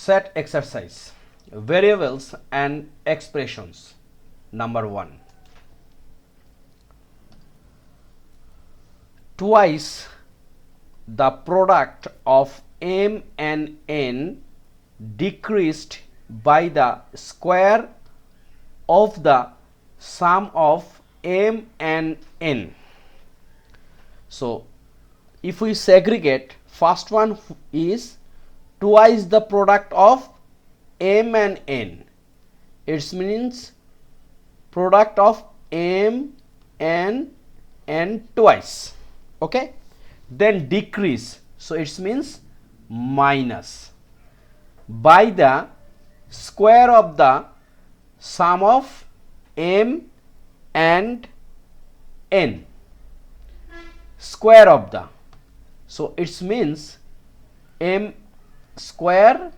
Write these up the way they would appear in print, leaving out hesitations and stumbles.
set exercise, variables and expressions. Number 1. Twice the product of m and n decreased by the square of the sum of m and n. So if we segregate, first one is twice the product of m and n. It means product of m and n twice. Okay, then decrease, so it means minus by the square of the sum of m and n, square of the, so it means m square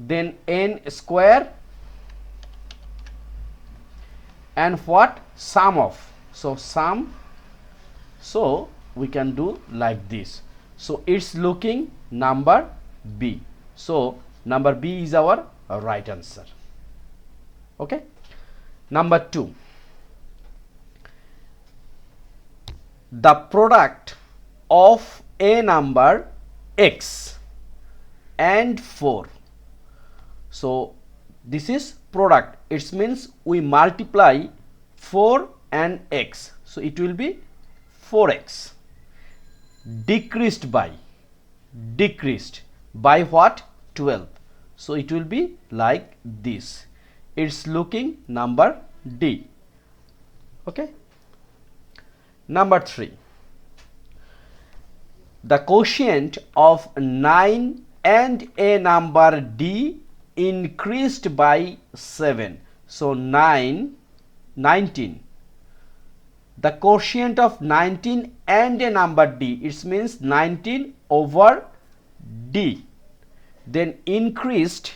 then n square and what, sum of, so sum, so we can do like this. So it's looking number B. So number B is our right answer. Okay. Number 2. The product of a number x and 4. So this is product. It means we multiply 4 and x. So it will be 4x. Decreased by what, 12. So it will be like this. It's looking number D. Okay. Number 3. The quotient of 9 and a number D increased by 7. So 19. The quotient of 19 and a number D, it means 19 over D, then increased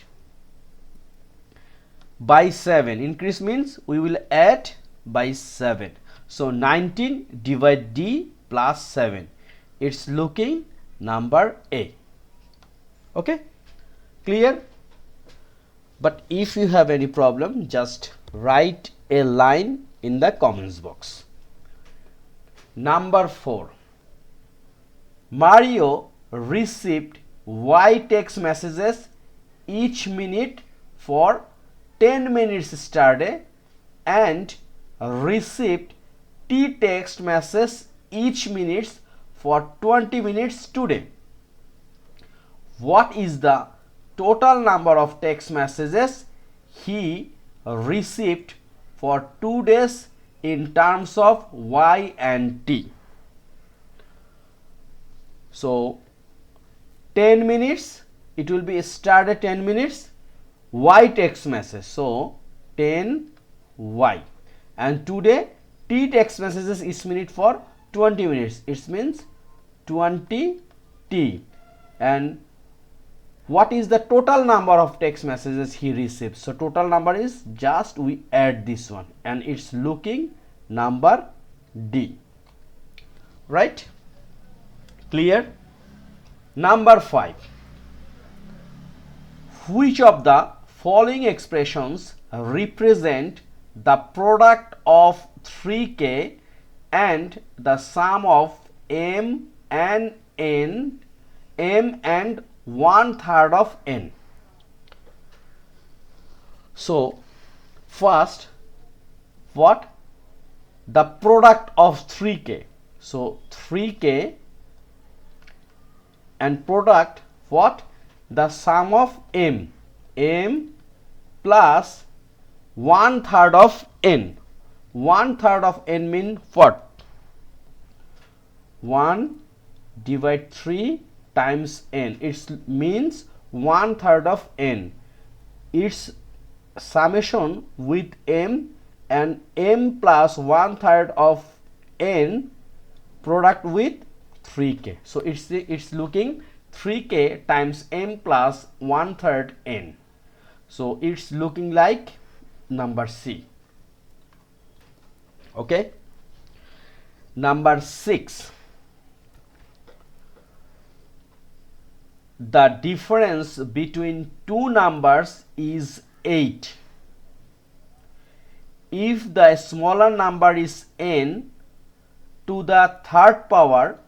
by 7. Increase means we will add by 7. So 19 divide D plus 7. It's looking number A. Okay, clear? But if you have any problem, just write a line in the comments box. Number 4. Mario received Y text messages each minute for 10 minutes yesterday and received T text messages each minute for 20 minutes today. What is the total number of text messages he received for 2 days in terms of Y and T? So 10 minutes, it will be started 10 minutes Y text message, so 10 Y, and today T text messages each minute for 20 minutes, it means 20 T. And what is the total number of text messages he received? So total number is, just we add this one, and it's looking number D. Right? Clear? Number 5. Which of the following expressions represent the product of 3k and the sum of m and n, m and 1/3 of n? So first, what? The product of 3k. So 3k and product what? The sum of m plus 1/3 of n. 1/3 of n mean what? 1 divide 3 times n. It means 1/3 of n. Its summation with m and m plus 1/3 of n product with 3k. So it's looking 3k times m plus 1/3 n. So it's looking like number C. Okay. Number 6. the difference between two numbers is 8. If the smaller number is n to the third power,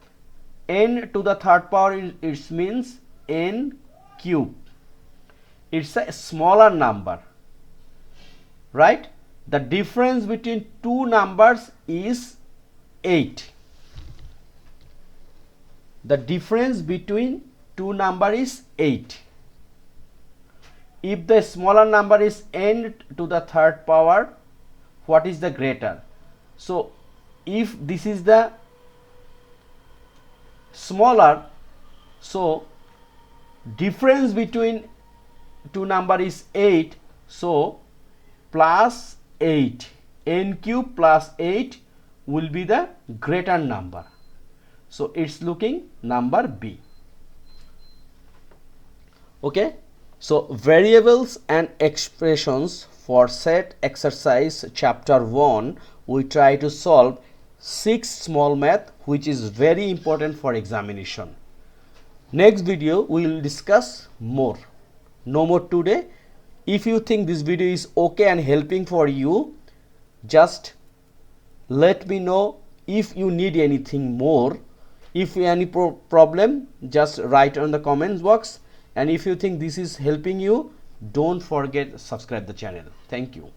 n to the third power it means n cube. It's a smaller number, right? The difference between two numbers is 8. The difference between two numbers is 8. If the smaller number is n to the third power, what is the greater? So if this is the smaller, so difference between two number is 8, so plus 8, n cube plus 8 will be the greater number. So it's looking number B. Okay, so variables and expressions for set exercise chapter 1, we try to solve 6 small math which is very important for examination. Next video we will discuss more. No more today. If you think this video is okay and helping for you, just let me know. If you need anything more, if any problem, just write on the comments box. And if you think this is helping you, don't forget to subscribe the channel. Thank you.